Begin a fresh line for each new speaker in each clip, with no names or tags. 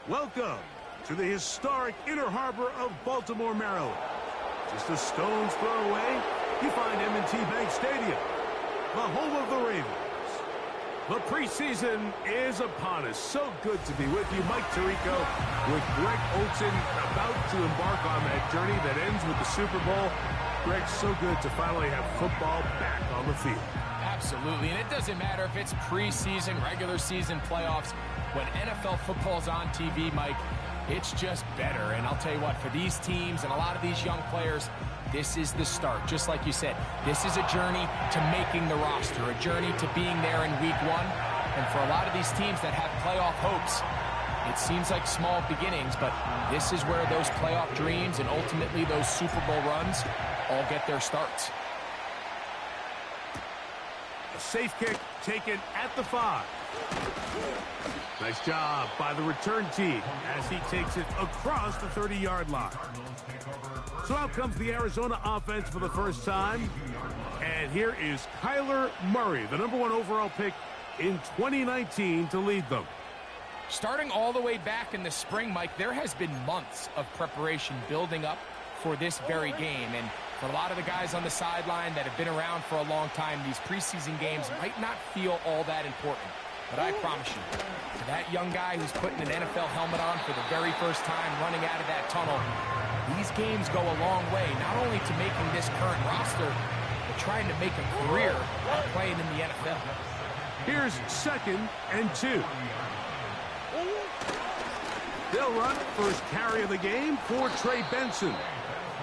Welcome to the historic Inner Harbor of Baltimore, Maryland. Just a stone's throw away, you find M&T Bank Stadium, the home of the Ravens. The preseason is upon us. So good to be with you. Mike Tirico with Greg Olson, about to embark on that journey that ends with the Super Bowl. Greg, so good to finally have football back on the field.
Absolutely, and it doesn't matter if it's preseason, regular season, playoffs. When NFL football's on TV, Mike, it's just better. And I'll tell you what, for these teams and a lot of these young players, this is the start. Just like you said, this is a journey to making the roster, a journey to being there in week one. And for a lot of these teams that have playoff hopes, it seems like small beginnings, but this is where those playoff dreams and ultimately those Super Bowl runs all get their starts.
A safe kick taken at the 5. Nice job by the return team as he takes it across the 30-yard line. So out comes the Arizona offense for the first time. And here is Kyler Murray, the #1 overall pick in 2019 to lead them.
Starting all the way back in the spring, Mike, there has been months of preparation building up for this very game. And for a lot of the guys on the sideline that have been around for a long time, these preseason games might not feel all that important. But I promise you, to that young guy who's putting an NFL helmet on for the very first time running out of that tunnel, these games go a long way, not only to making this current roster, but trying to make a career playing in the NFL.
Here's 2nd and 2. They'll run first carry of the game for Trey Benson.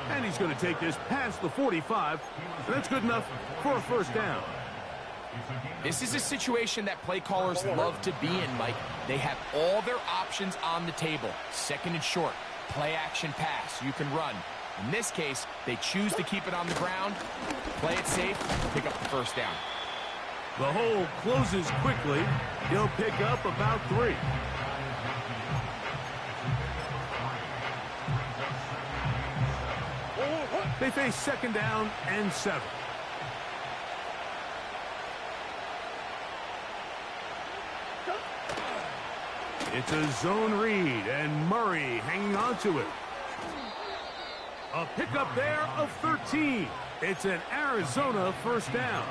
And he's going to take this past the 45. And that's good enough for a first down.
This is a situation that play callers love to be in, Mike. They have all their options on the table. 2nd and short, play action pass, you can run. In this case, they choose to keep it on the ground, play it safe, pick up the first down.
The hole closes quickly. He'll pick up about 3. They face 2nd down and 7. It's a zone read, and Murray hanging on to it. A pickup there of 13. It's an Arizona first down.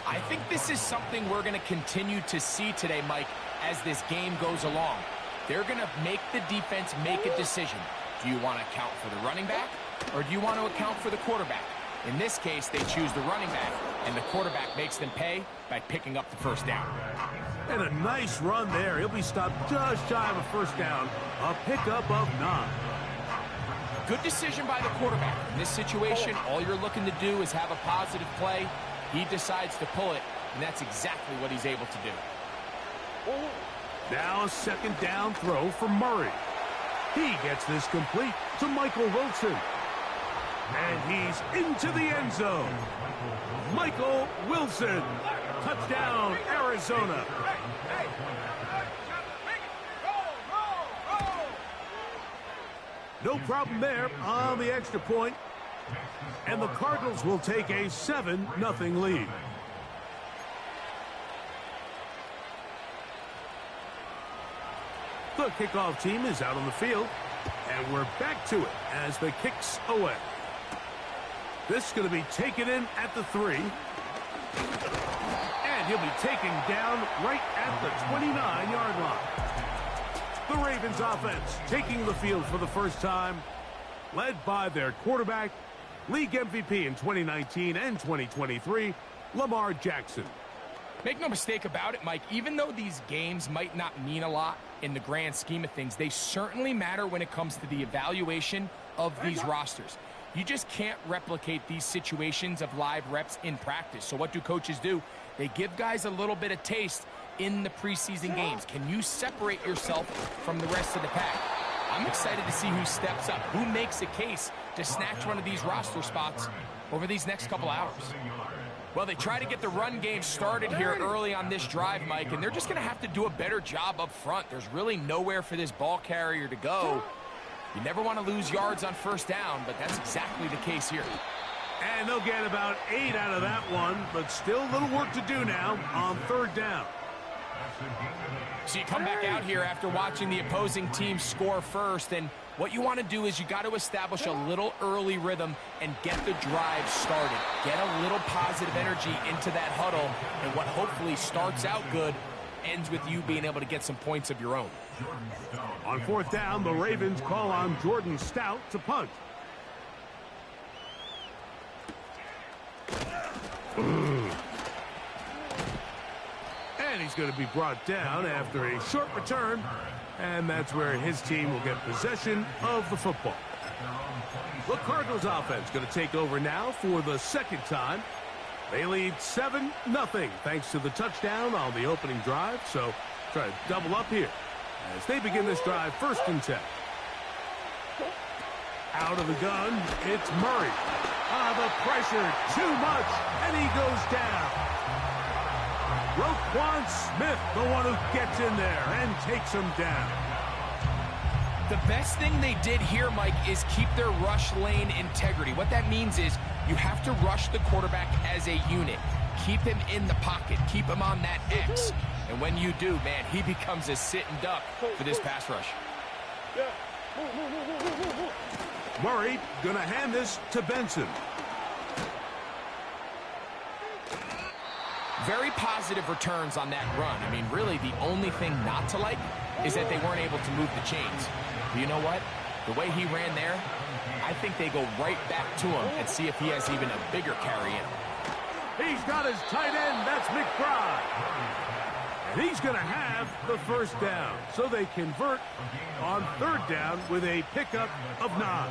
I think this is something we're going to continue to see today, Mike, as this game goes along. They're going to make the defense make a decision. Do you want to account for the running back, or do you want to account for the quarterback? In this case, they choose the running back, and the quarterback makes them pay by picking up the first down.
And a nice run there. He'll be stopped just shy of a first down. A pickup of 9.
Good decision by the quarterback. In this situation, all you're looking to do is have a positive play. He decides to pull it, and that's exactly what he's able to do.
Now a 2nd down throw for Murray. He gets this complete to Michael Wilson. And he's into the end zone. Michael Wilson. Touchdown, Arizona. No problem there on the extra point. And the Cardinals will take a 7-0 lead. The kickoff team is out on the field. And we're back to it as the kick's away. This is going to be taken in at the 3. And he'll be taken down right at the 29-yard line. The Ravens offense taking the field for the first time, led by their quarterback, league MVP in 2019 and 2023, Lamar Jackson.
Make no mistake about it, Mike, even though these games might not mean a lot in the grand scheme of things, they certainly matter when it comes to the evaluation of these rosters. You just can't replicate these situations of live reps in practice. So what do coaches do? They give guys a little bit of taste in the preseason games. Can you separate yourself from the rest of the pack? I'm excited to see who steps up, who makes a case to snatch one of these roster spots over these next couple hours. Well, they try to get the run game started here early on this drive, Mike, and they're just going to have to do a better job up front. There's really nowhere for this ball carrier to go. You never want to lose yards on first down, but that's exactly the case here.
And they'll get about 8 out of that one, but still a little work to do now on 3rd down.
So you come back out here after watching the opposing team score first, and what you want to do is you got to establish a little early rhythm and get the drive started. Get a little positive energy into that huddle, and what hopefully starts out good ends with you being able to get some points of your own.
On fourth down, the Ravens call on Jordan Stout to punt. And he's going to be brought down after a short return, and that's where his team will get possession of the football. The Cardinals offense going to take over now for the second time. They lead 7-0 thanks to the touchdown on the opening drive, so try to double up here as they begin this drive 1st and 10. Out of the gun, it's Murray. The pressure, too much, and he goes down. Roquan Smith, the one who gets in there and takes him down.
The best thing they did here, Mike, is keep their rush lane integrity. What that means is you have to rush the quarterback as a unit. Keep him in the pocket. Keep him on that X. And when you do, man, he becomes a sitting duck for this pass rush.
Murray going to hand this to Benson.
Very positive returns on that run. I mean, really, the only thing not to like is that they weren't able to move the chains. But you know what? The way he ran there, I think they go right back to him and see if he has even a bigger carry in him.
He's got his tight end. That's McBride. And he's going to have the 1st down. So they convert on 3rd down with a pickup of 9.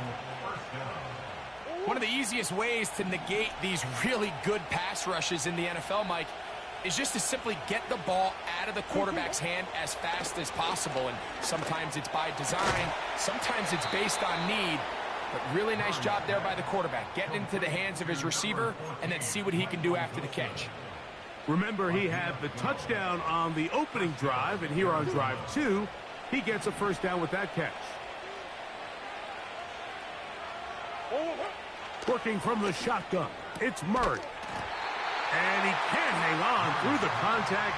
One of the easiest ways to negate these really good pass rushes in the NFL, Mike, is just to simply get the ball out of the quarterback's hand as fast as possible. And sometimes it's by design, sometimes it's based on need. But really nice job there by the quarterback. Getting into the hands of his receiver and then see what he can do after the catch.
Remember, he had the touchdown on the opening drive, and here on drive 2, he gets a 1st down with that catch. Working from the shotgun, it's Murray. And he can't hang on through the contact.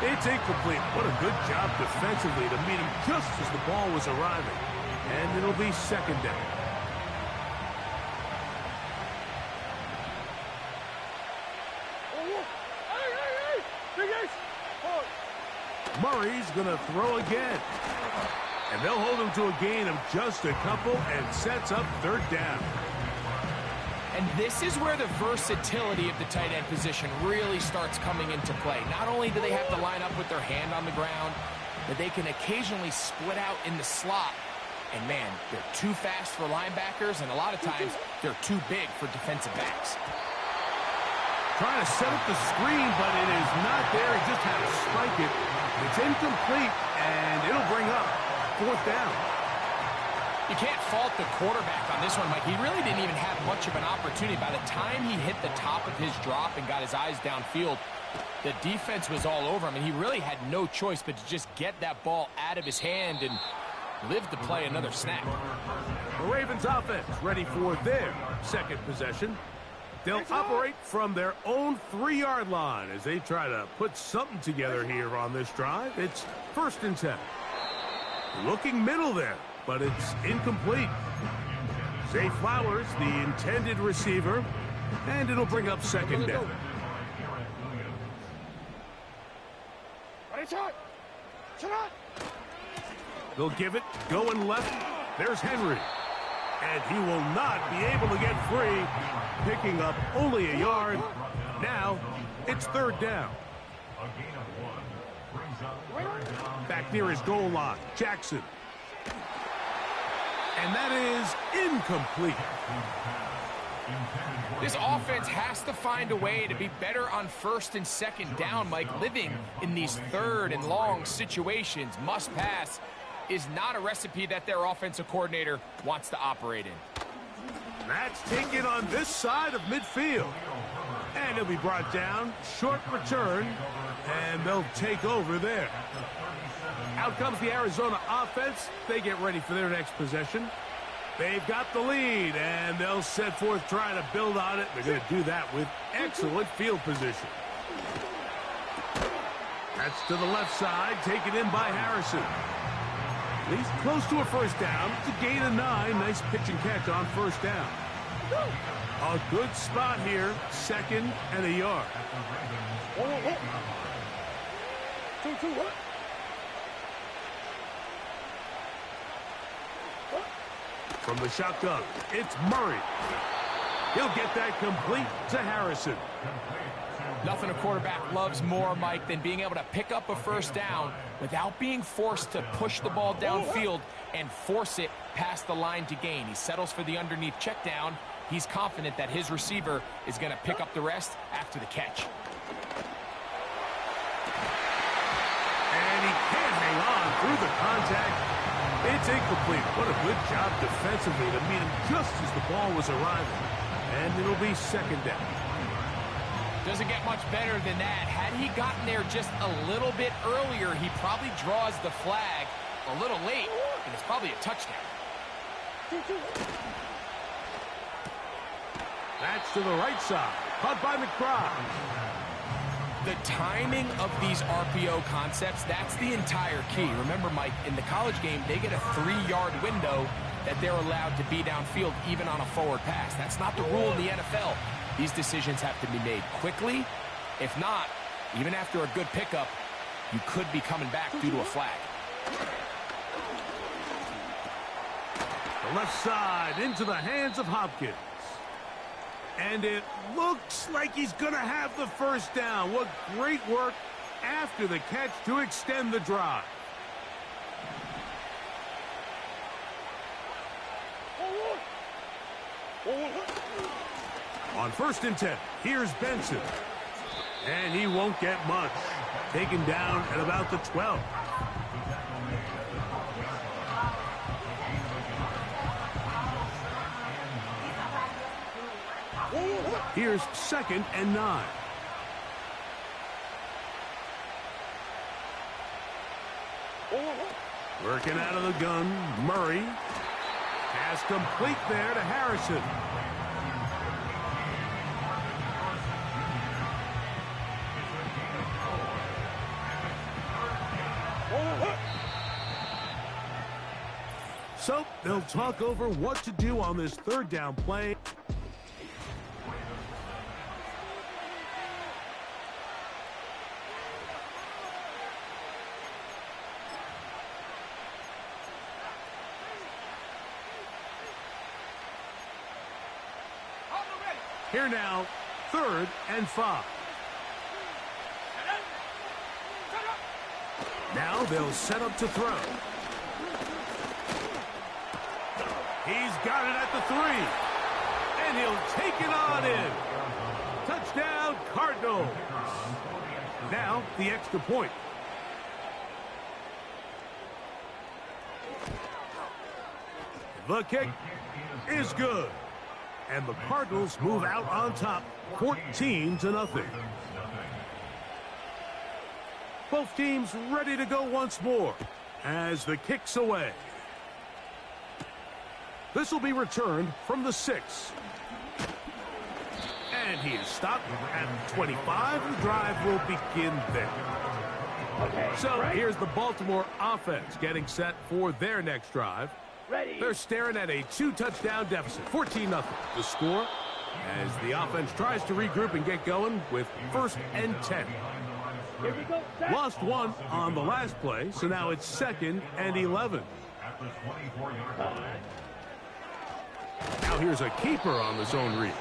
It's incomplete. What a good job defensively to meet him just as the ball was arriving. And it'll be 2nd down. Murray's going to throw again. And they'll hold him to a gain of just a couple and sets up 3rd down.
And this is where the versatility of the tight end position really starts coming into play. Not only do they have to line up with their hand on the ground, but they can occasionally split out in the slot. And man, they're too fast for linebackers, and a lot of times they're too big for defensive backs.
Trying to set up the screen, but it is not there. He just had to spike it. It's incomplete, and it'll bring up 4th down.
You can't fault the quarterback on this one, Mike. He really didn't even have much of an opportunity. By the time he hit the top of his drop and got his eyes downfield, the defense was all over him, and he really had no choice but to just get that ball out of his hand and live to play another snap.
The Ravens offense ready for their 2nd possession. They'll operate from their own 3-yard line as they try to put something together here on this drive. It's 1st and 10. Looking middle there, but it's incomplete. Zay Flowers, the intended receiver, and it'll bring up 2nd down. They'll give it, going left. There's Henry. And he will not be able to get free, picking up only a yard. Now, it's 3rd down. Back near his goal line, Jackson. And that is incomplete.
This offense has to find a way to be better on 1st and 2nd down, Mike. Living in these 3rd and long situations, must pass, is not a recipe that their offensive coordinator wants to operate in.
That's taken on this side of midfield. And he'll be brought down. Short return. And they'll take over there. Out comes the Arizona offense. They get ready for their next possession. They've got the lead, and they'll set forth trying to build on it. They're going to do that with excellent field position. That's to the left side, taken in by Harrison. He's close to a first down. It's a gain of 9. Nice pitch and catch on first down. A good spot here. 2nd and a yard. From the shotgun, it's Murray. He'll get that complete to Harrison.
Nothing a quarterback loves more, Mike, than being able to pick up a first down without being forced to push the ball downfield and force it past the line to gain. He settles for the underneath check down. He's confident that his receiver is going to pick up the rest after the catch.
And he can't hang on through the contact. It's incomplete. What a good job defensively to meet him just as the ball was arriving. And it'll be 2nd down.
Doesn't get much better than that. Had he gotten there just a little bit earlier, he probably draws the flag a little late, and it's probably a touchdown.
That's to the right side. Caught by McBride.
The timing of these RPO concepts, that's the entire key. Remember, Mike, in the college game, they get a 3-yard window that they're allowed to be downfield even on a forward pass. That's not the rule in the NFL. These decisions have to be made quickly. If not, even after a good pickup, you could be coming back due to a flag.
The left side into the hands of Hopkins. And it looks like he's going to have the first down. What great work after the catch to extend the drive. On 1st and 10, here's Benson. And he won't get much. Taken down at about the 12. Here's 2nd and 9. Working out of the gun, Murray. Pass complete there to Harrison. So they'll talk over what to do on this 3rd down play. Here now, 3rd and 5. Now they'll set up to throw. He's got it at the 3. And he'll take it on in. Touchdown, Cardinals. Now the extra point. The kick is good. And the Cardinals move out on top, 14-0. Both teams ready to go once more as the kick's away. This will be returned from the 6. And he is stopped at 25. The drive will begin there. So here's the Baltimore offense getting set for their next drive. They're staring at a 2-touchdown deficit, 14-0. The score as the offense tries to regroup and get going with 1st and 10. Lost 1 on the last play, so now it's 2nd and 11. Now here's a keeper on the zone read.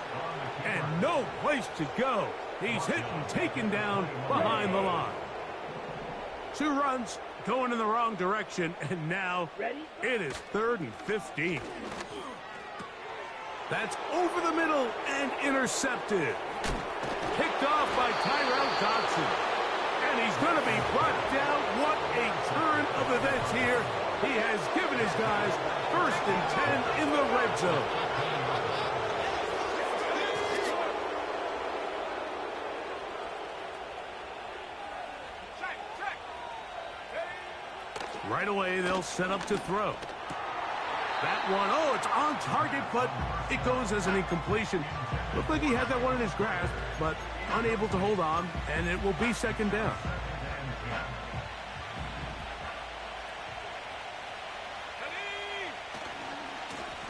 And no place to go. He's hit and taken down behind the line. 2 runs going in the wrong direction, and now it is 3rd and 15. That's over the middle and intercepted. Picked off by Tyrell Dodson. And he's going to be brought down. What a turn of events here. He has given his guys 1st and 10 in the red zone. Right away, they'll set up to throw. That one, oh, it's on target, but it goes as an incompletion. Looked like he had that one in his grasp, but unable to hold on, and it will be 2nd down.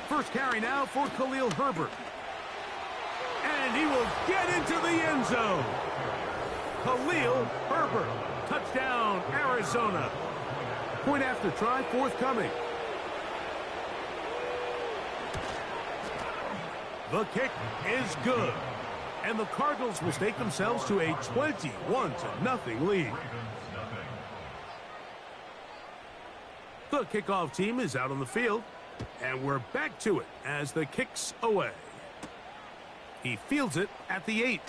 First carry now for Khalil Herbert. And he will get into the end zone. Khalil Herbert. Touchdown, Arizona. Point after try forthcoming. The kick is good. And the Cardinals will stake themselves to a 21-0 lead. The kickoff team is out on the field. And we're back to it as the kick's away. He fields it at the 8.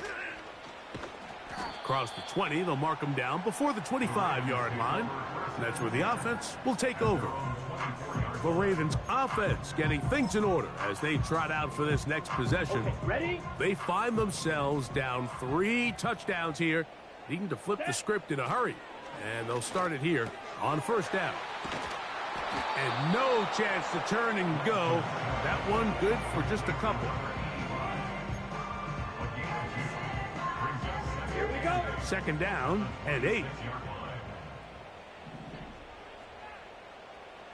Across the 20, they'll mark him down before the 25-yard line. And that's where the offense will take over. The Ravens offense getting things in order as they trot out for this next possession.
Okay, ready?
They find themselves down 3 touchdowns here, needing to flip the script in a hurry. And they'll start it here on first down. And no chance to turn and go. That one good for just a couple.
Here we go.
Second down and 8.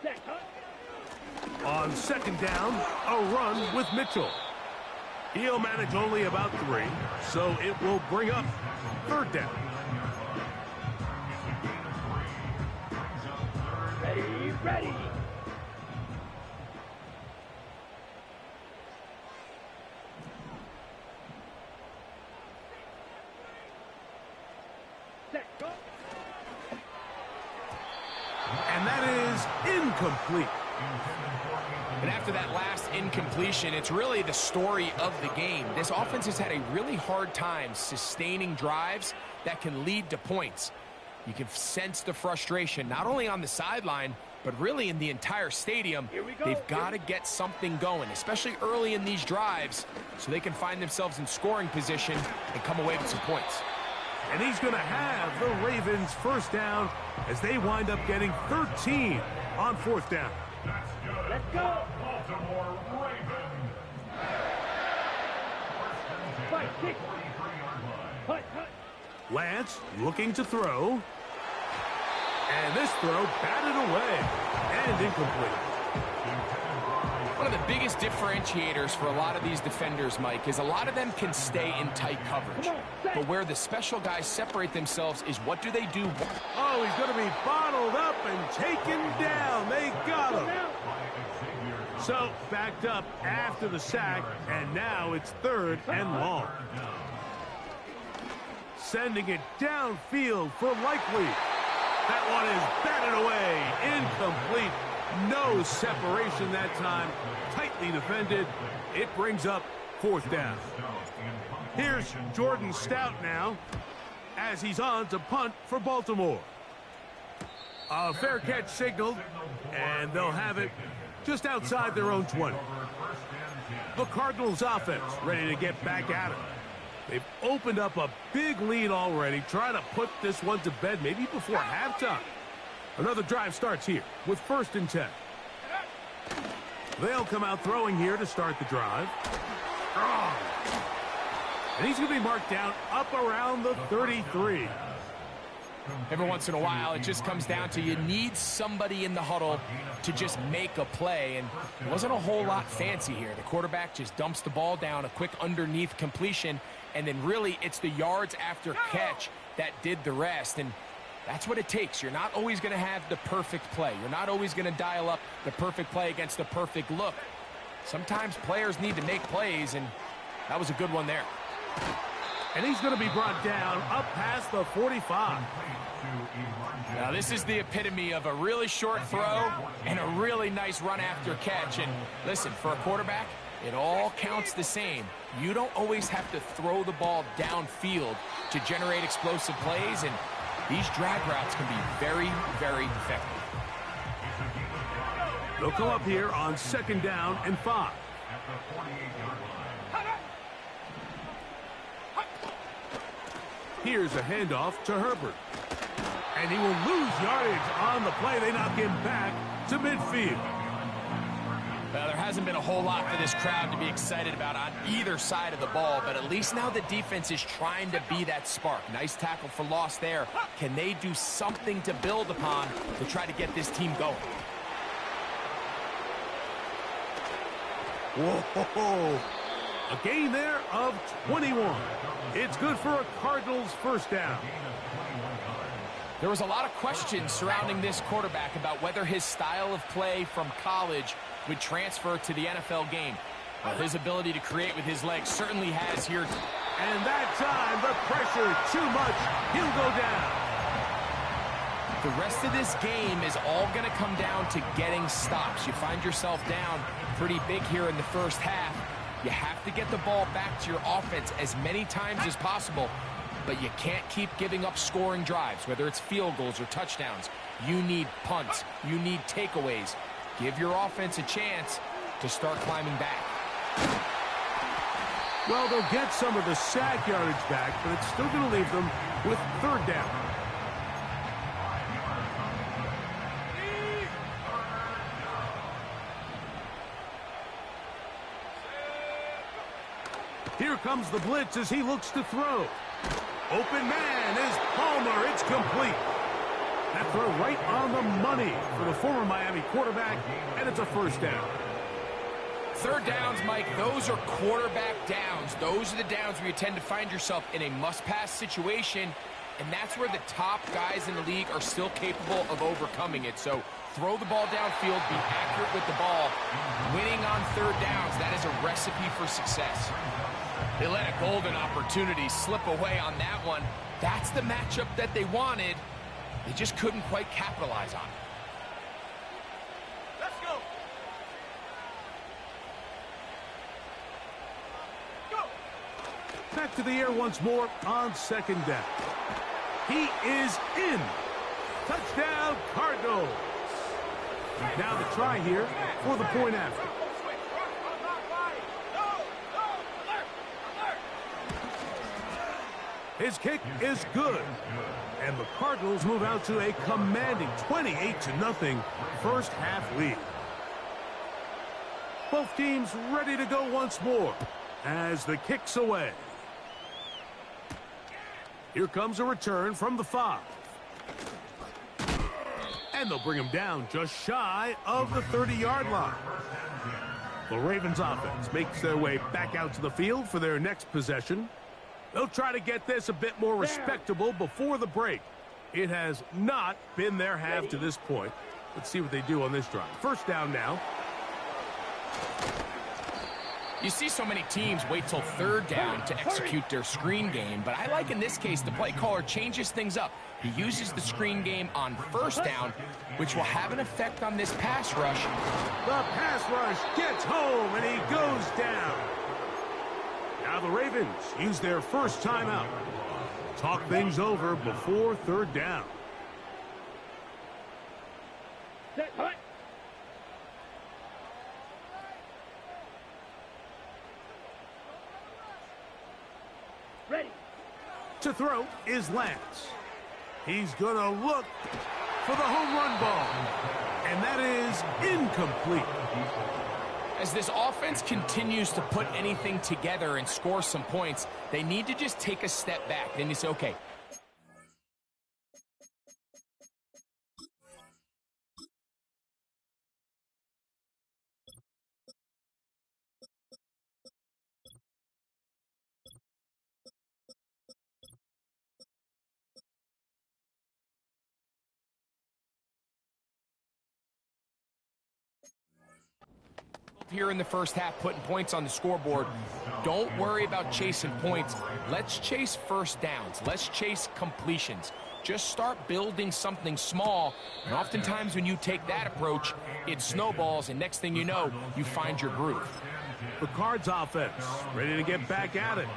Set, huh?
On second down, a run with Mitchell. He'll manage only about 3, so it will bring up third down.
Ready, ready. Set, go.
And that is incomplete.
And after that last incompletion, it's really the story of the game. This offense has had a really hard time sustaining drives that can lead to points. You can sense the frustration, not only on the sideline, but really in the entire stadium. They've got to get something going, especially early in these drives, so they can find themselves in scoring position and come away with some points.
And he's going to have the Ravens first down as they wind up getting 13 on fourth down.
Let's go.
Baltimore Ravens.
Fight, kick. Hut, hut.
Lance looking to throw. And this throw batted away and incomplete.
One of the biggest differentiators for a lot of these defenders, Mike, is a lot of them can stay in tight coverage. But where the special guys separate themselves is what do they do?
Oh, he's going to be bottled up and taken down. They got him. So backed up after the sack, and now it's third and long. Sending it downfield for Likely. That one is batted away. Incomplete. No separation that time. Tightly defended. It brings up fourth down. Here's Jordan Stout now as he's on to punt for Baltimore. A fair catch signaled, and they'll have it just outside their own 20. The Cardinals offense ready to get back at it. They've opened up a big lead already, trying to put this one to bed maybe before halftime. Another drive starts here with first and 10. They'll come out throwing here to start the drive. And he's going to be marked down up around the 33.
Every once in a while, it just comes down to you need somebody in the huddle to just make a play, and it wasn't a whole lot fancy here. The quarterback just dumps the ball down, a quick underneath completion, and then really it's the yards after catch that did the rest, and that's what it takes. You're not always going to have the perfect play. You're not always going to dial up the perfect play against the perfect look. Sometimes players need to make plays, and that was a good one there.
And he's going to be brought down up past the 45.
Now, this is the epitome of a really short throw and a really nice run after catch. And listen, for a quarterback, it all counts the same. You don't always have to throw the ball downfield to generate explosive plays, and these drag routes can be very, very effective.
They'll come up here on second down and 5. Here's a handoff to Herbert. And he will lose yardage on the play. They knock him back to midfield.
Well, there hasn't been a whole lot for this crowd to be excited about on either side of the ball, but at least now the defense is trying to be that spark. Nice tackle for loss there. Can they do something to build upon to try to get this team going?
Whoa! A gain there of 21. It's good for a Cardinals first down.
There was a lot of questions surrounding this quarterback about whether his style of play from college would transfer to the NFL game. Well, his ability to create with his legs certainly has here.
And that time, the pressure, too much. He'll go down.
The rest of this game is all going to come down to getting stops. You find yourself down pretty big here in the first half. You have to get the ball back to your offense as many times as possible, but you can't keep giving up scoring drives, whether it's field goals or touchdowns. You need punts. You need takeaways. Give your offense a chance to start climbing back.
Well, they'll get some of the sack yardage back, but it's still going to leave them with third down. Here comes the blitz as he looks to throw. Open man is Palmer. It's complete. That throw right on the money for the former Miami quarterback, and it's a first down.
Third downs, Mike, those are quarterback downs. Those are the downs where you tend to find yourself in a must-pass situation, and that's where the top guys in the league are still capable of overcoming it. So throw the ball downfield, be accurate with the ball. Winning on third downs, that is a recipe for success. They let a golden opportunity slip away on that one. That's the matchup that they wanted. They just couldn't quite capitalize on it.
Let's go. Go.
Back to the air once more on second down. He is in. Touchdown, Cardinals. Now the try here for the point after. His kick is good. And the Cardinals move out to a commanding 28-0 first half lead. Both teams ready to go once more as the kick's away. Here comes a return from the 5. And they'll bring him down just shy of the 30-yard line. The Ravens offense makes their way back out to the field for their next possession. They'll try to get this a bit more respectable before the break. It has not been their half to this point. Let's see what they do on this drive. First down now.
You see so many teams wait till third down to execute their screen game, but I like in this case the play caller changes things up. He uses the screen game on first down, which will have an effect on this pass rush.
The pass rush gets home, and he goes down. Now the Ravens use their first timeout. Talk things over before third down.
Set, hut. Ready.
To throw is Lance. He's going to look for the home run ball. And that is incomplete.
As this offense continues to put anything together and score some points, they need to just take a step back. Then you say, okay, here in the first half putting points on the scoreboard. Don't worry about chasing points. Let's chase first downs. Let's chase completions. Just start building something small, and oftentimes when you take that approach, it snowballs, and next thing you know, you find your groove.
The Cards offense ready to get back at it.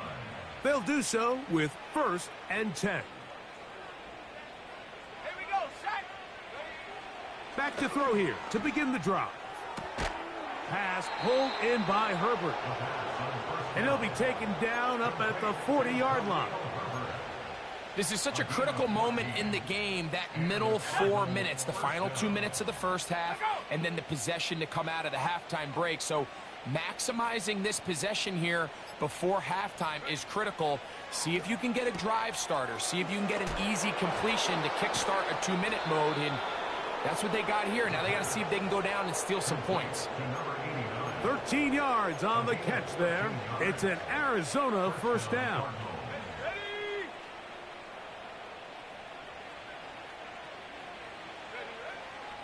They'll do so with 1st and 10.
Here we go, set.
Back to throw here to begin the drive. Pass pulled in by Herbert. And he'll be taken down up at the 40-yard line.
This is such a critical moment in the game, that middle 4 minutes, the final 2 minutes of the first half, and then the possession to come out of the halftime break. So maximizing this possession here before halftime is critical. See if you can get a drive starter. See if you can get an easy completion to kickstart a 2-minute mode. And that's what they got here. Now they got to see if they can go down and steal some points.
13 yards on the catch there. It's an Arizona first down.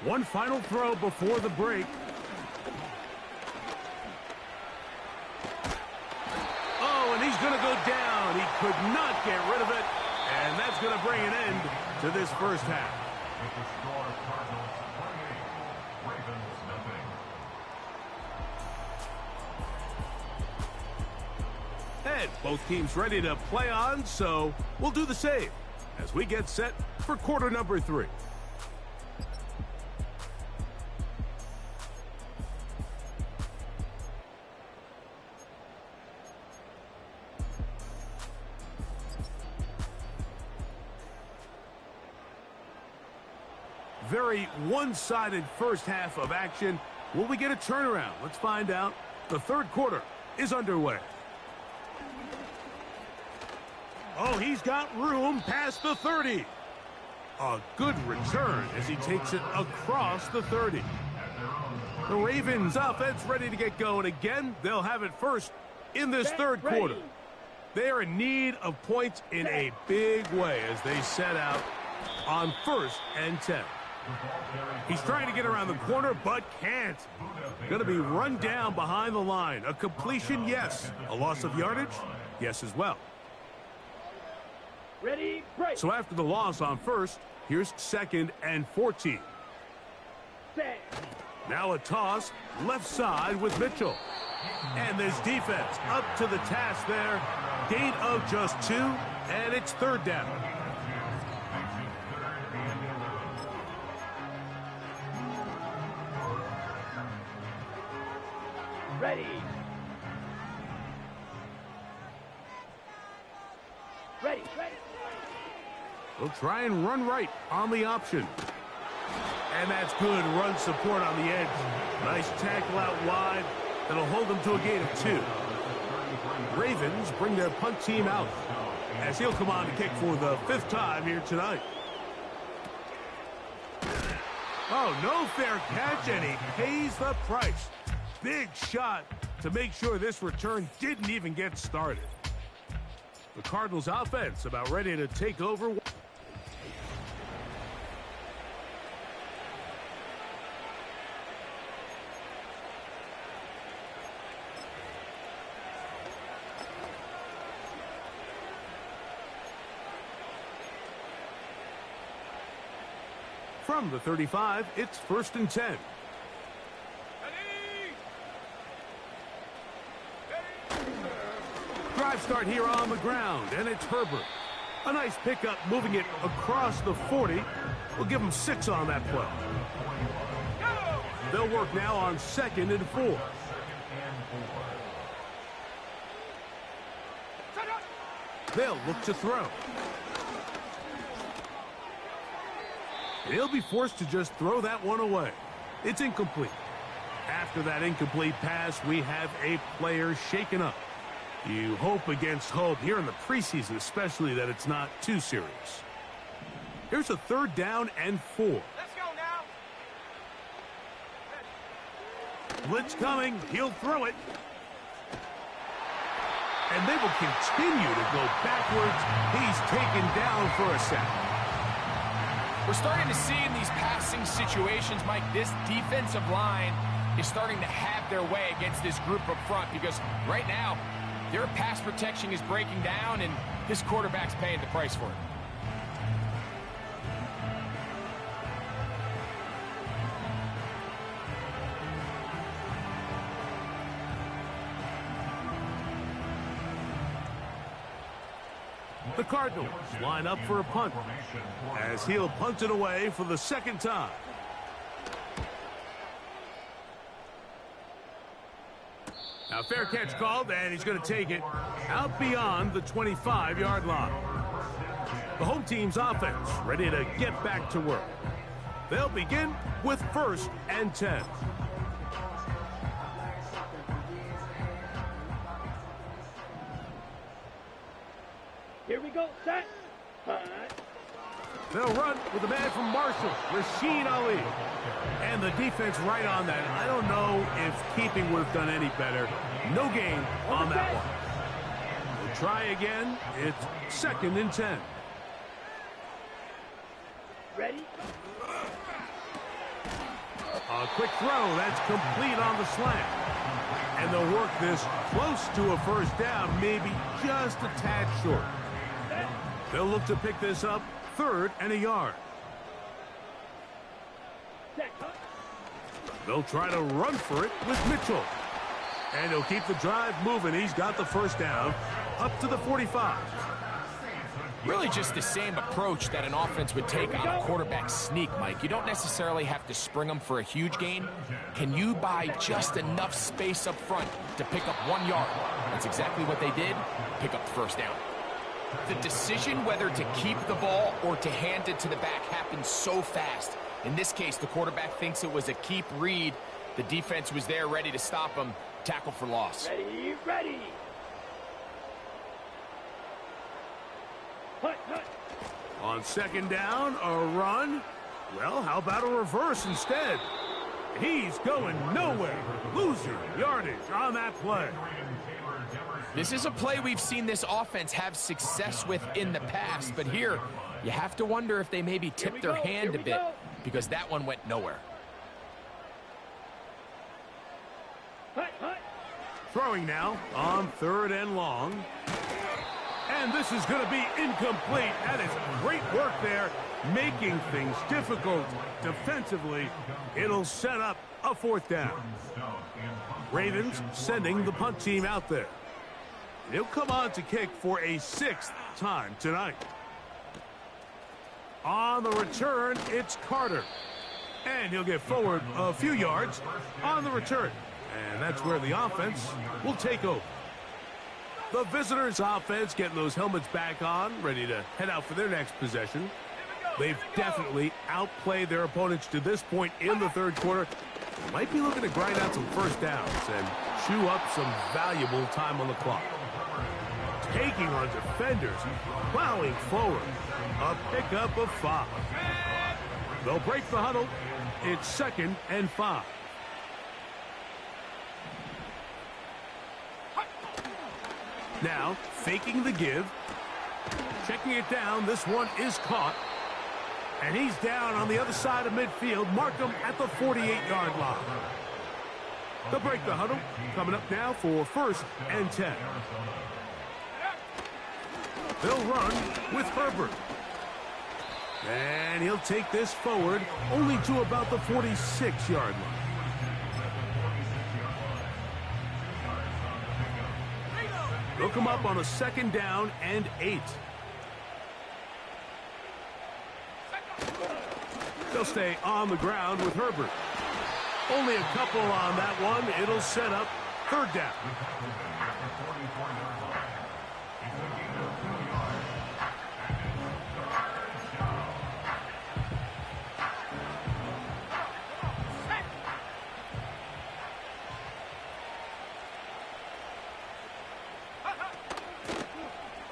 One final throw before the break. Oh, and he's going to go down. He could not get rid of it. And that's going to bring an end to this first half. And both teams ready to play on, so we'll do the same as we get set for quarter number 3. Very one-sided first half of action. Will we get a turnaround? Let's find out. The third quarter is underway. Oh, he's got room past the 30. A good return as he takes it across the 30. The Ravens offense ready to get going again. They'll have it first in this third quarter. They are in need of points in a big way as they set out on 1st and 10. He's trying to get around the corner, but can't. Going to be run down behind the line. A completion, yes. A loss of yardage, yes as well.
Ready, break.
So after the loss on 1st, here's 2nd and 14.
Set.
Now a toss, left side with Mitchell. And this defense up to the task there. Gain of just 2, and it's 3rd down.
Ready. Ready.
We'll try and run right on the option. And that's good run support on the edge. Nice tackle out wide. That'll hold them to a gain of 2. Ravens bring their punt team out as he'll come on to kick for the 5th time here tonight. Oh, no fair catch, and he pays the price. Big shot to make sure this return didn't even get started. The Cardinals offense about ready to take over. From the 35, it's 1st and 10. Drive start here on the ground, and it's Herbert. A nice pickup moving it across the 40. We'll give him 6 on that play. They'll work now on 2nd and 4. They'll look to throw. He'll be forced to just throw that one away. It's incomplete. After that incomplete pass, we have a player shaken up. You hope against hope here in the preseason, especially that it's not too serious. Here's a 3rd down and 4.
Let's go now.
Blitz coming. He'll throw it. And they will continue to go backwards. He's taken down for a sack.
We're starting to see in these passing situations, Mike, this defensive line is starting to have their way against this group up front because right now, their pass protection is breaking down, and this quarterback's paying the price for it.
The Cardinals line up for a punt as he'll punt it away for the 2nd time. Now, fair catch called, and he's going to take it out beyond the 25-yard line. The home team's offense ready to get back to work. They'll begin with 1st and 10.
Here we go. Set. Punt.
They'll run with the man from Marshall, Rashid Ali. And the defense right on that. I don't know if keeping would have done any better. No gain on that one. We'll try again. It's 2nd and 10.
Ready?
A quick throw. That's complete on the slant. And they'll work this close to a first down, maybe just a tad short. They'll look to pick this up 3rd and a yard. They'll try to run for it with Mitchell. And he'll keep the drive moving. He's got the first down up to the 45.
Really just the same approach that an offense would take on a quarterback sneak, Mike. You don't necessarily have to spring them for a huge gain. Can you buy just enough space up front to pick up 1 yard? That's exactly what they did. Pick up the first down. The decision whether to keep the ball or to hand it to the back happens so fast. In this case, the quarterback thinks it was a keep read. The defense was there ready to stop him. Tackle for loss.
Ready, ready. Hut, hut.
On 2nd down, a run. Well, how about a reverse instead? He's going nowhere. Losing yardage on that play.
This is a play we've seen this offense have success with in the past, but here you have to wonder if they maybe tipped their hand a bit because that one went nowhere.
Hut, hut.
Throwing now on 3rd and long. And this is going to be incomplete. That is great work there, making things difficult defensively. It'll set up a 4th down. Ravens sending the punt team out there. He'll come on to kick for a 6th time tonight. On the return, it's Carter. And he'll get forward a few yards on the return. And that's where the offense will take over. The visitors' offense getting those helmets back on, ready to head out for their next possession. They've definitely outplayed their opponents to this point in the 3rd quarter. Might be looking to grind out some first downs and chew up some valuable time on the clock. Taking on defenders, plowing forward. A pickup of 5. They'll break the huddle. It's 2nd and 5. Now, faking the give. Checking it down. This one is caught. And he's down on the other side of midfield. Mark him at the 48-yard line. They'll break the huddle. Coming up now for 1st and 10. They'll run with Herbert. And he'll take this forward only to about the 46-yard line. They'll come up on a 2nd down and 8. They'll stay on the ground with Herbert. Only a couple on that one. It'll set up 3rd down.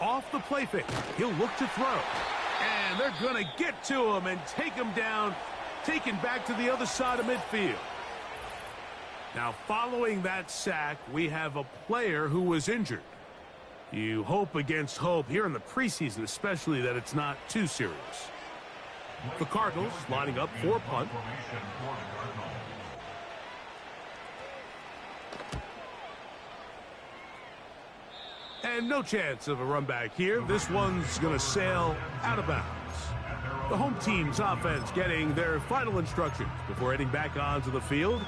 Off the play fake. He'll look to throw. And they're going to get to him and take him down, taken back to the other side of midfield. Now, following that sack, we have a player who was injured. You hope against hope here in the preseason, especially that it's not too serious. The Cardinals lining up for a punt. And no chance of a run back here. This one's going to sail out of bounds. The home team's offense getting their final instructions before heading back onto the field.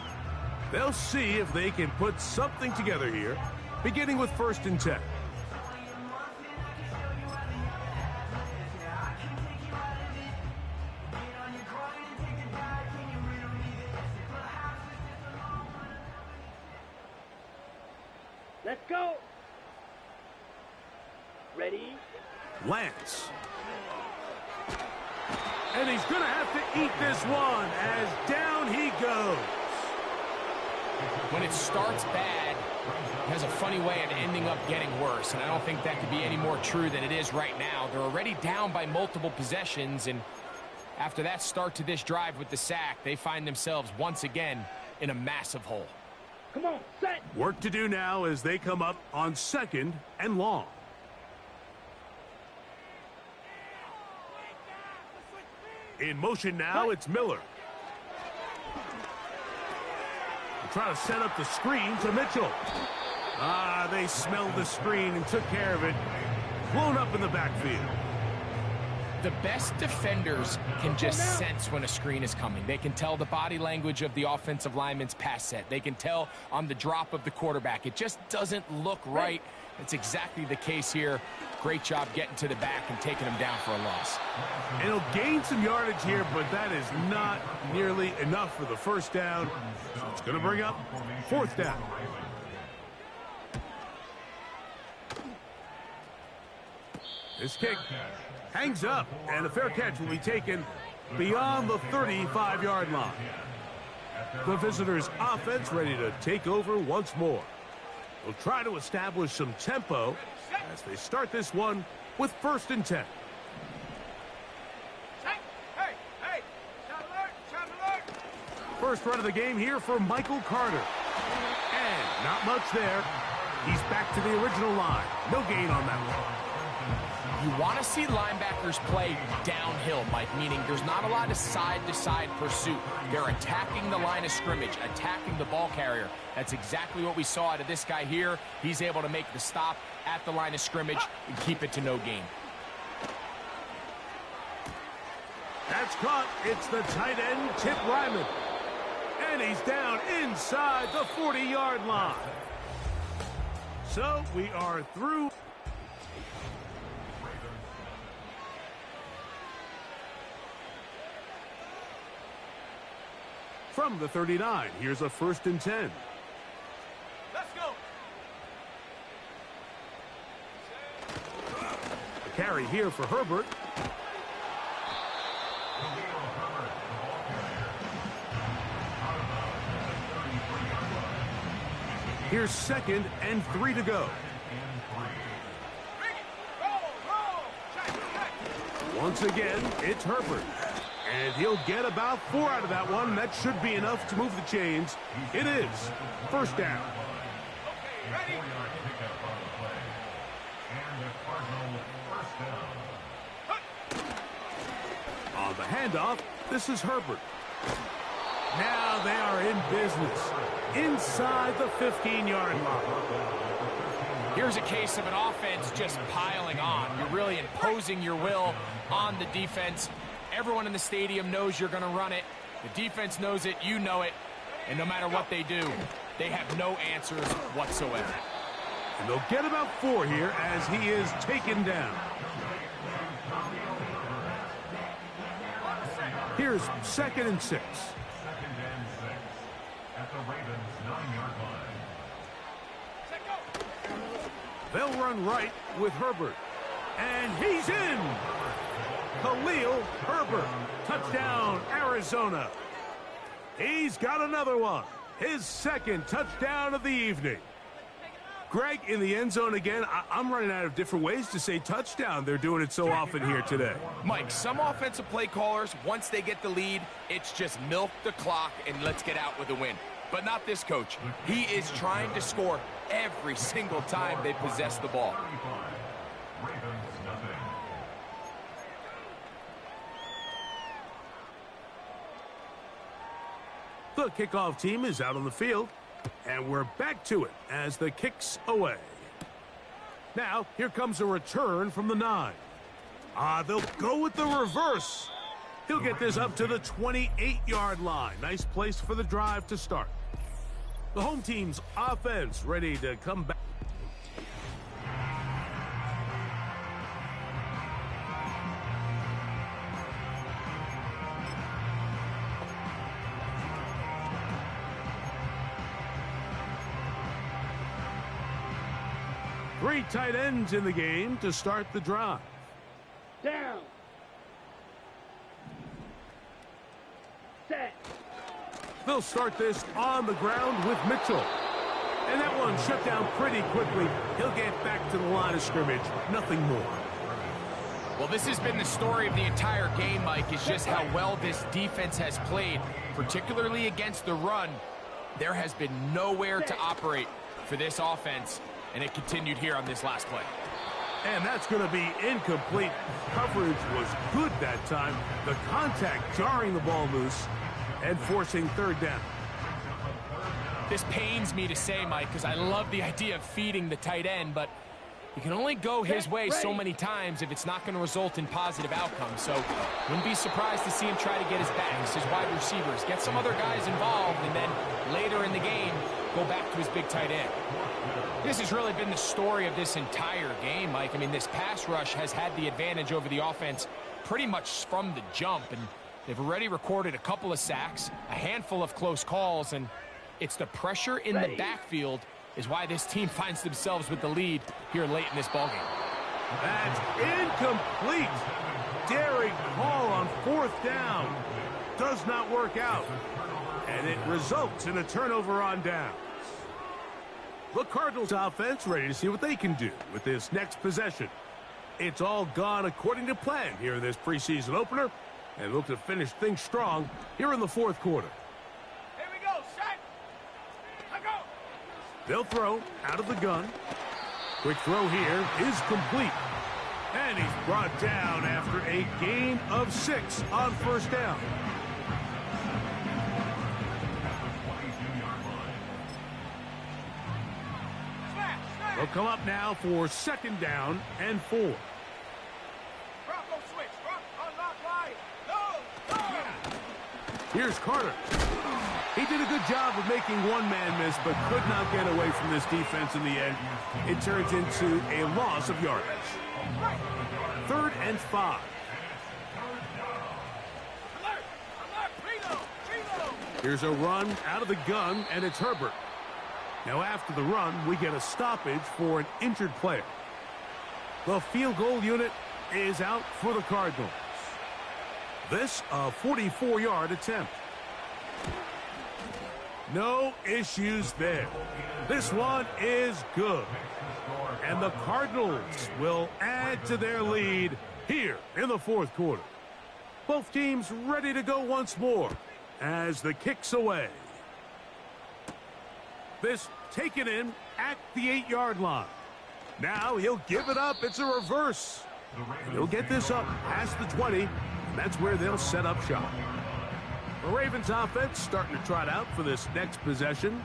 They'll see if they can put something together here, beginning with 1st and 10.
Let's go. Ready?
Lance. And he's going to have to eat this one as down he goes.
When it starts bad, it has a funny way of ending up getting worse, and I don't think that could be any more true than it is right now. They're already down by multiple possessions, and After that start to this drive with the sack, they find themselves once again in a massive hole.
Come on, set.
Work to do now as they come up on 2nd and long. In motion now, it's Miller. They try to set up the screen to Mitchell. They smelled the screen and took care of it. Blown up in the backfield.
The best defenders can just sense when a screen is coming. They can tell the body language of the offensive lineman's pass set. They can tell on the drop of the quarterback. It just doesn't look right. It's exactly the case here. Great job getting to the back and taking him down for a loss.
And he'll gain some yardage here, but that is not nearly enough for the first down. So it's going to bring up 4th down. This kick hangs up, and a fair catch will be taken beyond the 35-yard line. The visitors' offense ready to take over once more. They'll try to establish some tempo as they start this one with 1st and 10. First run of the game here for Michael Carter. And not much there. He's back to the original line. No gain on that one.
You want to see linebackers play downhill, Mike, meaning there's not a lot of side-to-side pursuit. They're attacking the line of scrimmage, attacking the ball carrier. That's exactly what we saw out of this guy here. He's able to make the stop at the line of scrimmage and keep it to no gain.
That's caught. It's the tight end, Tip Ryman. And he's down inside the 40-yard line. So we are through. From the 39, here's a 1st and 10.
Let's go.
A carry here for Herbert. Here's 2nd and 3 to go. Once again, it's Herbert. And he'll get about 4 out of that one. That should be enough to move the chains. It is 1st down.
Okay, ready?
On the handoff, this is Herbert. Now they are in business. Inside the 15-yard line.
Here's a case of an offense just piling on. You're really imposing your will on the defense. Everyone in the stadium knows you're going to run it. The defense knows it. You know it. And no matter what they do, they have no answers whatsoever.
And they'll get about 4 here as he is taken down. Here's 2nd and 6.
At the Ravens' 9-yard line.
They'll run right with Herbert. And he's in! Khalil Herbert. Touchdown, Arizona. He's got another one. His 2nd touchdown of the evening. Greg, in the end zone again. I'm running out of different ways to say touchdown. They're doing it so often here today.
Mike, some offensive play callers, once they get the lead, it's just milk the clock and let's get out with a win. But not this coach. He is trying to score every single time they possess the ball.
The kickoff team is out on the field, and we're back to it as the kick's away. Now, here comes a return from the 9. They'll go with the reverse. He'll get this up to the 28-yard line. Nice place for the drive to start. The home team's offense ready to come back. Three tight ends in the game to start the drive.
Down. Set.
They'll start this on the ground with Mitchell. And that one shut down pretty quickly. He'll get back to the line of scrimmage. Nothing more.
Well, this has been the story of the entire game, Mike, is just how well this defense has played, particularly against the run. There has been nowhere to operate for this offense, and it continued here on this last play.
And that's going to be incomplete. Coverage was good that time. The contact jarring the ball loose and forcing third down.
This pains me to say, Mike, because I love the idea of feeding the tight end, but you can only go his way so many times if it's not going to result in positive outcomes. So wouldn't be surprised to see him try to get his backs, his wide receivers, get some other guys involved, and then later in the game, go back to his big tight end. This has really been the story of this entire game, Mike. I mean, this pass rush has had the advantage over the offense pretty much from the jump, and they've already recorded a couple of sacks, a handful of close calls, and it's the pressure in the backfield is why this team finds themselves with the lead here late in this ballgame.
That's incomplete. Daring call on fourth down. Does not work out. And it results in a turnover on downs. The Cardinals offense ready to see what they can do with this next possession. It's all gone according to plan here in this preseason opener. And look to finish things strong here in the fourth quarter.
Here we go, set. Let go.
They'll throw out of the gun. Quick throw here is complete. And he's brought down after a gain of 6 on first down. They'll come up now for second down and 4.
Bronco switch. Unlock line. No.
Here's Carter. He did a good job of making one man miss, but could not get away from this defense in the end. It turns into a loss of yardage. 3rd and 5. Here's a run out of the gun, and it's Herbert. Now after the run, we get a stoppage for an injured player. The field goal unit is out for the Cardinals. This a 44-yard attempt. No issues there. This one is good. And the Cardinals will add to their lead here in the fourth quarter. Both teams ready to go once more as the kick's away. This taken in at the 8-yard line. Now he'll give it up. It's a reverse. He'll get this up past the 20, and that's where they'll set up shop. The Ravens offense starting to trot out for this next possession.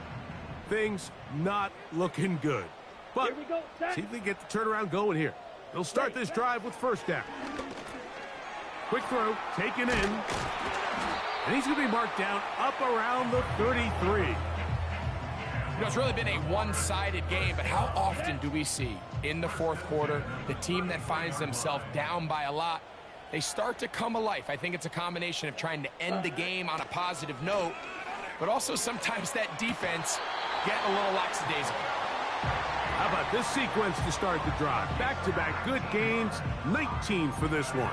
Things not looking good. But see if they get the turnaround going here. They'll start this drive with first down. Quick throw, taken in. And he's going to be marked down up around the 33.
You know, it's really been a one-sided game, but how often do we see in the fourth quarter the team that finds themselves down by a lot, they start to come alive? I think it's a combination of trying to end the game on a positive note, but also sometimes that defense get a little lackadaisical.
How about this sequence to start the drive? Back-to-back good gains, 19 for this one.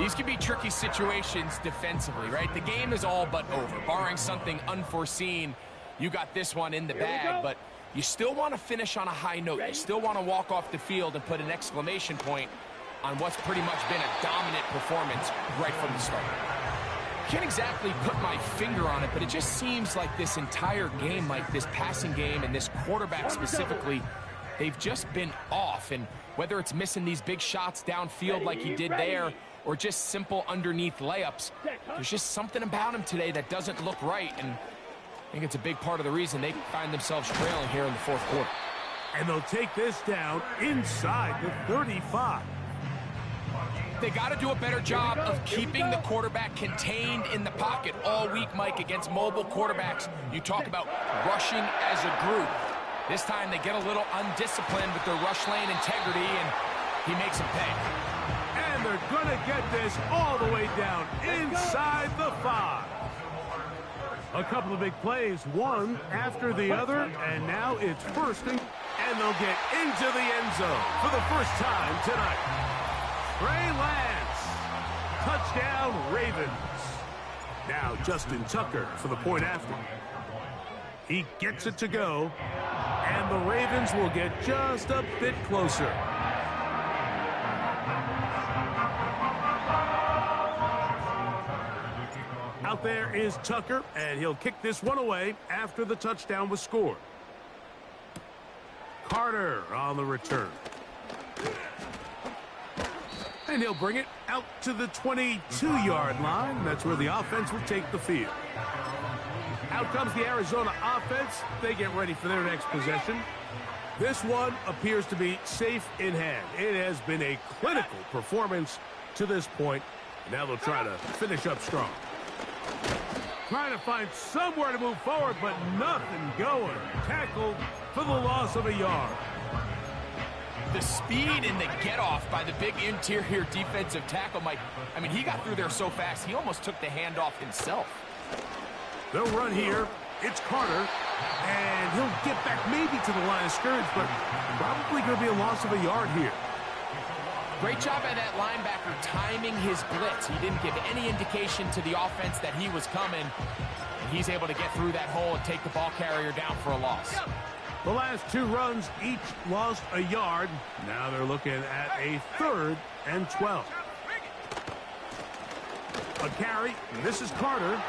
These can be tricky situations defensively, right? The game is all but over, barring something unforeseen. You got this one in the bag, but you still want to finish on a high note. You still want to walk off the field and put an exclamation point on what's pretty much been a dominant performance right from the start. Can't exactly put my finger on it, but it just seems like this entire game, like this passing game and this quarterback specifically, they've just been off. And whether it's missing these big shots downfield like he did there or just simple underneath layups, there's just something about him today that doesn't look right. And I think it's a big part of the reason they find themselves trailing here in the fourth quarter.
And they'll take this down inside the 35.
They got to do a better job of keeping the quarterback contained in the pocket all week, Mike, against mobile quarterbacks. You talk about rushing as a group. This time they get a little undisciplined with their rush lane integrity, and he makes them pay.
And they're going to get this all the way down inside the 5. A couple of big plays, one after the other, and now it's first and they'll get into the end zone for the first time tonight. Trey Lance, touchdown Ravens. Now Justin Tucker for the point after. He gets it to go, and the Ravens will get just a bit closer. Out there is Tucker, and he'll kick this one away after the touchdown was scored. Carter on the return. And he'll bring it out to the 22-yard line. That's where the offense will take the field. Out comes the Arizona offense. They get ready for their next possession. This one appears to be safe in hand. It has been a clinical performance to this point. Now they'll try to finish up strong. Trying to find somewhere to move forward, but nothing going. Tackled for the loss of a yard.
The speed and the get-off by the big interior defensive tackle, Mike. I mean, he got through there so fast, he almost took the handoff himself.
They'll run here. It's Carter. And he'll get back maybe to the line of scrimmage, but probably going to be a loss of a yard here.
Great job by that linebacker timing his blitz. He didn't give any indication to the offense that he was coming. And he's able to get through that hole and take the ball carrier down for a loss.
The last two runs each lost a yard. Now they're looking at a 3rd and 12. A carry. This is Carter.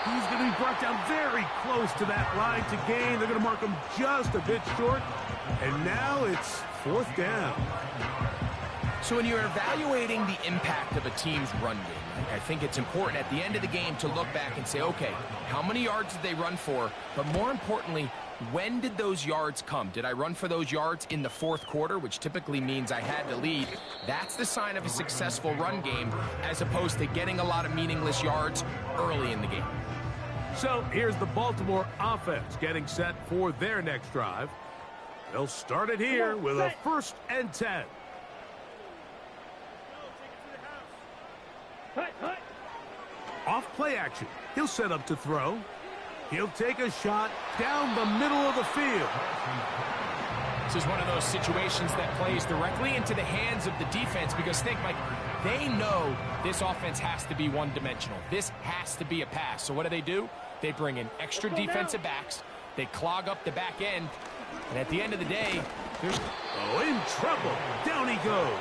He's going to be brought down very close to that line to gain. They're going to mark him just a bit short. And now it's 4th down.
So when you're evaluating the impact of a team's run game, I think it's important at the end of the game to look back and say, okay, how many yards did they run for? But more importantly, when did those yards come? Did I run for those yards in the 4th quarter, which typically means I had to lead? That's the sign of a successful run game, as opposed to getting a lot of meaningless yards early in the game.
So here's the Baltimore offense getting set for their next drive. They'll start it here with a 1st and 10. Off play action. He'll set up to throw. He'll take a shot down the middle of the field.
This is one of those situations that plays directly into the hands of the defense because think, Mike, they know this offense has to be one-dimensional. This has to be a pass. So what do? They bring in extra defensive backs. They clog up the back end. And at the end of the day, there's...
Oh, in trouble. Down he goes.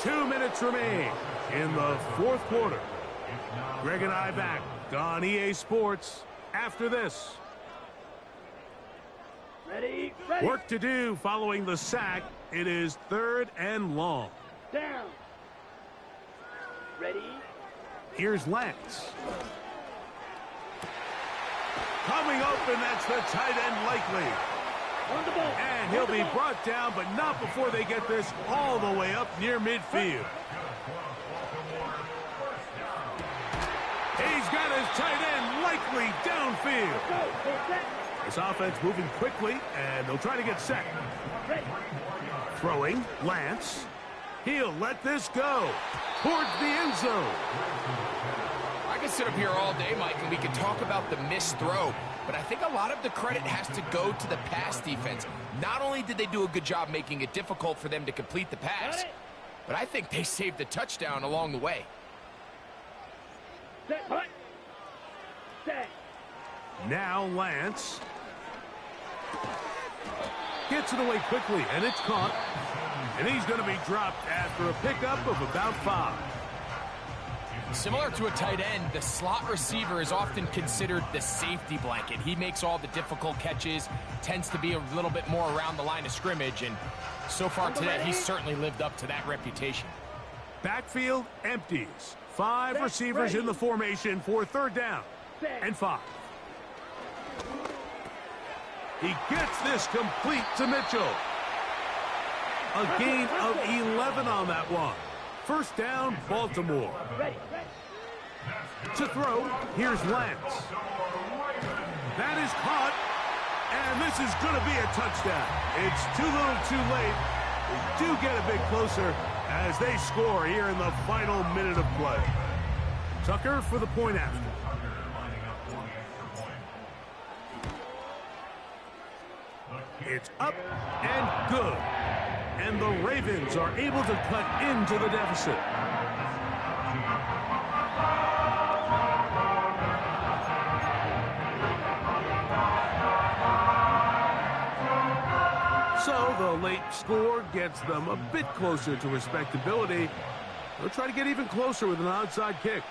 2 minutes remain in the 4th quarter. Greg and I back on EA Sports after this.
Ready.
Work to do following the sack. It is 3rd and long.
Down. Ready.
Here's Lance. Coming open, that's the tight end likely.
On the ball.
And he'll be brought down, but not before they get this all the way up near midfield. He's got his tight end likely downfield.
Go.
This offense moving quickly, and they'll try to get set.
Ready.
Throwing, Lance. He'll let this go towards the end zone.
I could sit up here all day, Mike, and we could talk about the missed throw, but I think a lot of the credit has to go to the pass defense. Not only did they do a good job making it difficult for them to complete the pass, but I think they saved the touchdown along the way.
Set. Hut. Set.
Now Lance gets it away quickly, and it's caught. And he's going to be dropped after a pickup of about 5.
Similar to a tight end, the slot receiver is often considered the safety blanket. He makes all the difficult catches, tends to be a little bit more around the line of scrimmage, and so far today, he's certainly lived up to that reputation.
Backfield empties. 5 receivers in the formation for 3rd down and 5. He gets this complete to Mitchell. A gain of 11 on that one. 1st down, Baltimore.
Ready.
To throw, here's Lance. That is caught, and this is going to be a touchdown. It's too little too late. They do get a bit closer as they score here in the final minute of play. Tucker for the point after. It's up and good. And the Ravens are able to cut into the deficit. So the late score gets them a bit closer to respectability. They'll try to get even closer with an onside kick.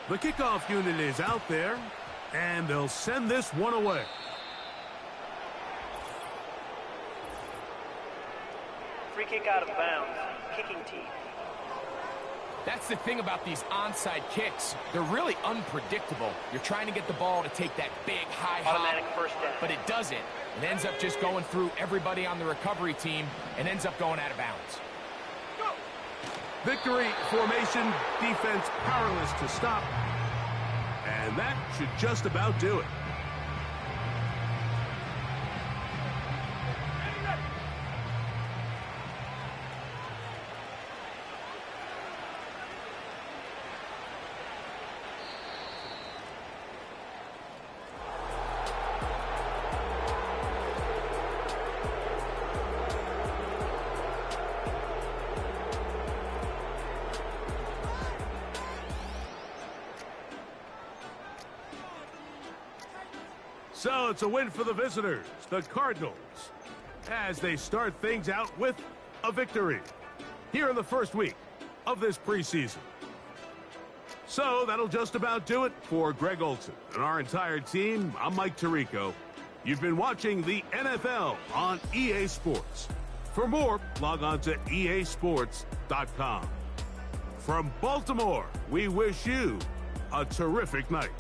The kickoff unit is out there, and they'll send this one away.
Free kick out of bounds. Kicking team.
That's the thing about these onside kicks. They're really unpredictable. You're trying to get the ball to take that big, high
Automatic
hop,
first down.
but it doesn't. It ends up just going through everybody on the recovery team and ends up going out of bounds.
Victory formation, defense powerless to stop. And that should just about do it. So it's a win for the visitors, the Cardinals, as they start things out with a victory here in the first week of this preseason. So that'll just about do it for Greg Olson and our entire team. I'm Mike Tirico. You've been watching the NFL on EA Sports. For more, log on to easports.com. From Baltimore, we wish you a terrific night.